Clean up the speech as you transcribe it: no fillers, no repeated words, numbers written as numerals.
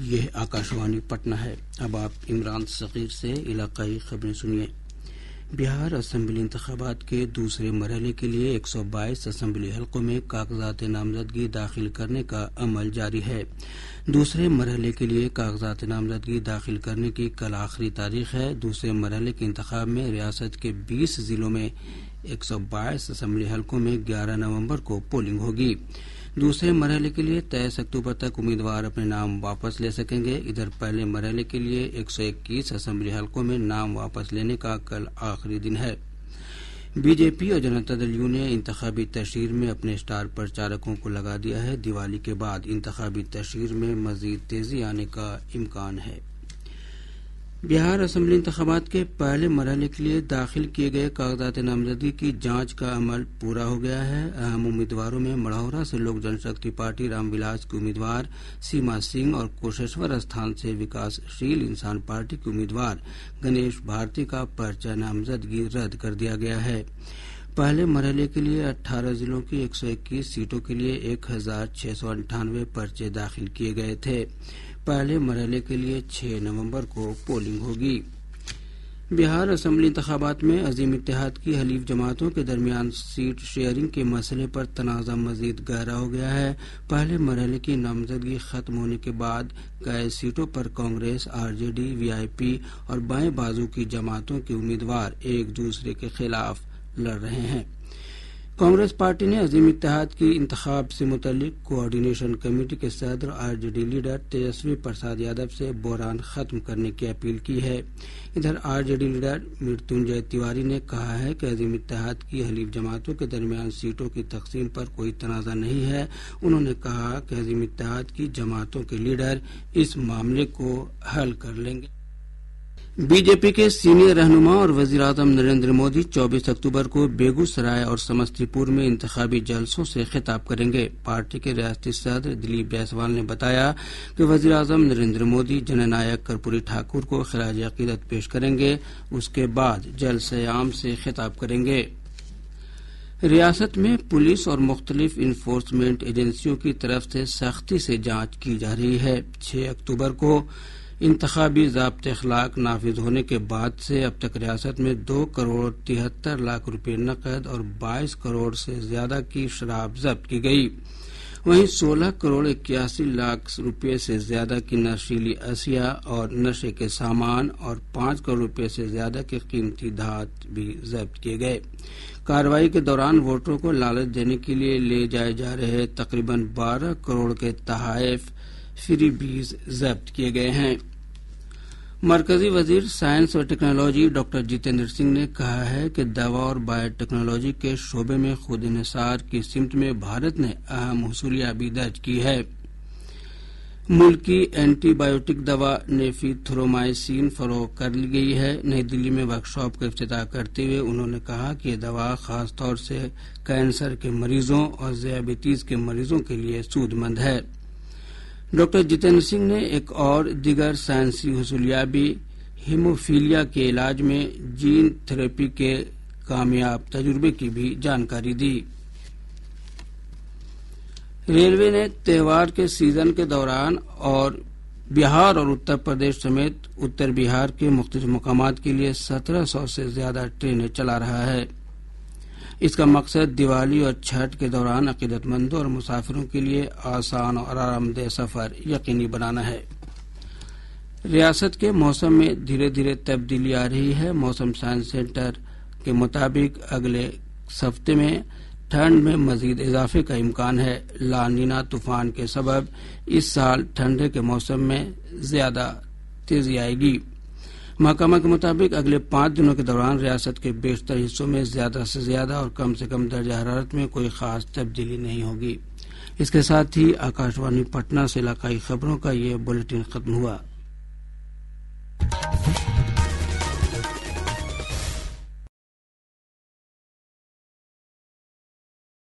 یہ آکاشوانی پٹنہ ہے۔ اب آپ عمران صغیر سے علاقائی خبریں سنیے۔ بہار اسمبلی انتخابات کے دوسرے مرحلے کے لیے 122 اسمبلی حلقوں میں کاغذات نامزدگی داخل کرنے کا عمل جاری ہے۔ دوسرے مرحلے کے لیے کاغذات نامزدگی داخل کرنے کی کل آخری تاریخ ہے۔ دوسرے مرحلے کے انتخاب میں ریاست کے 20 ضلعوں میں 122 اسمبلی حلقوں میں 11 نومبر کو پولنگ ہوگی۔ دوسرے مرحلے کے لیے 23 اکتوبر تک امیدوار اپنے نام واپس لے سکیں گے۔ ادھر پہلے مرحلے کے لیے 121 اسمبلی حلقوں میں نام واپس لینے کا کل آخری دن ہے۔ بی جے پی اور جنتا دل یو نے انتخابی تشہیر میں اپنے اسٹار پرچارکوں کو لگا دیا ہے۔ دیوالی کے بعد انتخابی تشہیر میں مزید تیزی آنے کا امکان ہے۔ بہار اسمبلی انتخابات کے پہلے مرحلے کے لیے داخل کیے گئے کاغذات نامزدگی کی جانچ کا عمل پورا ہو گیا ہے۔ اہم امیدواروں میں مڑھورا سے لوک جن شکتی پارٹی رام ولاس کی امیدوار سیما سنگھ اور کوشیشور استھان سے وکاس شیل انسان پارٹی کے امیدوار گنیش بھارتی کا پرچہ نامزدگی رد کر دیا گیا ہے۔ پہلے مرحلے کے لیے 18 ضلعوں کی 121 سیٹوں کے لیے 1698 پرچے داخل کیے گئے تھے۔ پہلے مرحلے کے لیے 6 نومبر کو پولنگ ہوگی۔ بہار اسمبلی انتخابات میں عظیم اتحاد کی حلیف جماعتوں کے درمیان سیٹ شیئرنگ کے مسئلے پر تنازع مزید گہرا ہو گیا ہے۔ پہلے مرحلے کی نامزدگی ختم ہونے کے بعد کئی سیٹوں پر کانگریس، آر جے ڈی، وی آئی پی اور بائیں بازو کی جماعتوں کے امیدوار ایک دوسرے کے خلاف لڑ رہے ہیں۔ کانگریس پارٹی نے عظیم اتحاد کی انتخاب سے متعلق کوآرڈینیشن کمیٹی کے صدر R J D leader Tejashwi Prasad Yadav سے بحران ختم کرنے کی اپیل کی ہے۔ ادھر R J D leader Mritunjay Tiwari نے کہا ہے کہ عظیم اتحاد کی حلیف جماعتوں کے درمیان سیٹوں کی تقسیم پر کوئی تنازع نہیں ہے۔ انہوں نے کہا کہ عظیم اتحاد کی جماعتوں کے لیڈر اس معاملے کو حل کر لیں گے۔ بی جے پی کے سینئر رہنما اور وزیر اعظم نریندر مودی 24 اکتوبر کو بیگو سرائے اور سمستی پور میں انتخابی جلسوں سے خطاب کریں گے۔ پارٹی کے ریاستی صدر دلیپ جیسوال نے بتایا کہ وزیر اعظم نریندر مودی جن نائک کرپوری ٹھاکر کو خراج عقیدت پیش کریں گے، اس کے بعد جلسہ عام سے خطاب کریں گے۔ ریاست میں پولیس اور مختلف انفورسمنٹ ایجنسیوں کی طرف سے سختی سے جانچ کی جا رہی ہے۔ 6 اکتوبر کو انتخابی ضابط اخلاق نافذ ہونے کے بعد سے اب تک ریاست میں 2 کروڑ 73 لاکھ روپے نقد اور 22 کروڑ سے زیادہ کی شراب ضبط کی گئی۔ وہیں 16 کروڑ 81 لاکھ روپے سے زیادہ کی نشیلی اشیاء اور نشے کے سامان اور 5 کروڑ روپے سے زیادہ کے قیمتی دھات بھی ضبط کیے گئے۔ کارروائی کے دوران ووٹروں کو لالچ دینے کے لیے لے جائے جا رہے تقریباً 12 کروڑ کے تحائف فری بیز ضبط کیے گئے ہیں۔ مرکزی وزیر سائنس اور ٹیکنالوجی ڈاکٹر جتیندر سنگھ نے کہا ہے کہ دوا اور بایو ٹیکنالوجی کے شعبے میں خود انحصار کی سمت میں بھارت نے اہم حصولیابی درج کی ہے۔ ملکی اینٹی بایوٹک دوا نیفیتھرومائسین فروخت کر لی گئی ہے۔ نئی دلی میں ورکشاپ کا افتتاح کرتے ہوئے انہوں نے کہا کہ یہ دوا خاص طور سے کینسر کے مریضوں اور ذیابیطس کے مریضوں کے لیے سود مند ہے۔ ڈاکٹر جتیندر سنگھ نے ایک اور دیگر سائنسی حصولیابی ہیموفیلیا کے علاج میں جین تھراپی کے کامیاب تجربے کی بھی جانکاری دی۔ ریلوے نے تہوار کے سیزن کے دوران اور بہار اور اتر پردیش سمیت اتر بہار کے مختلف مقامات کے لیے 1700 سے زیادہ ٹرینیں چلا رہا ہے۔ اس کا مقصد دیوالی اور چھٹ کے دوران عقیدت مندوں اور مسافروں کے لیے آسان اور آرام دہ سفر یقینی بنانا ہے۔ ریاست کے موسم میں دھیرے دھیرے تبدیلی آ رہی ہے۔ موسم سائنس سینٹر کے مطابق اگلے ہفتے میں ٹھنڈ میں مزید اضافے کا امکان ہے۔ لا نینا طوفان کے سبب اس سال ٹھنڈے کے موسم میں زیادہ تیزی آئے گی۔ محکمہ کے مطابق اگلے 5 دنوں کے دوران ریاست کے بیشتر حصوں میں زیادہ سے زیادہ اور کم سے کم درجہ حرارت میں کوئی خاص تبدیلی نہیں ہوگی۔ اس کے ساتھ ہی آکاشوانی پٹنہ سے علاقائی خبروں کا یہ بلیٹن ختم ہوا۔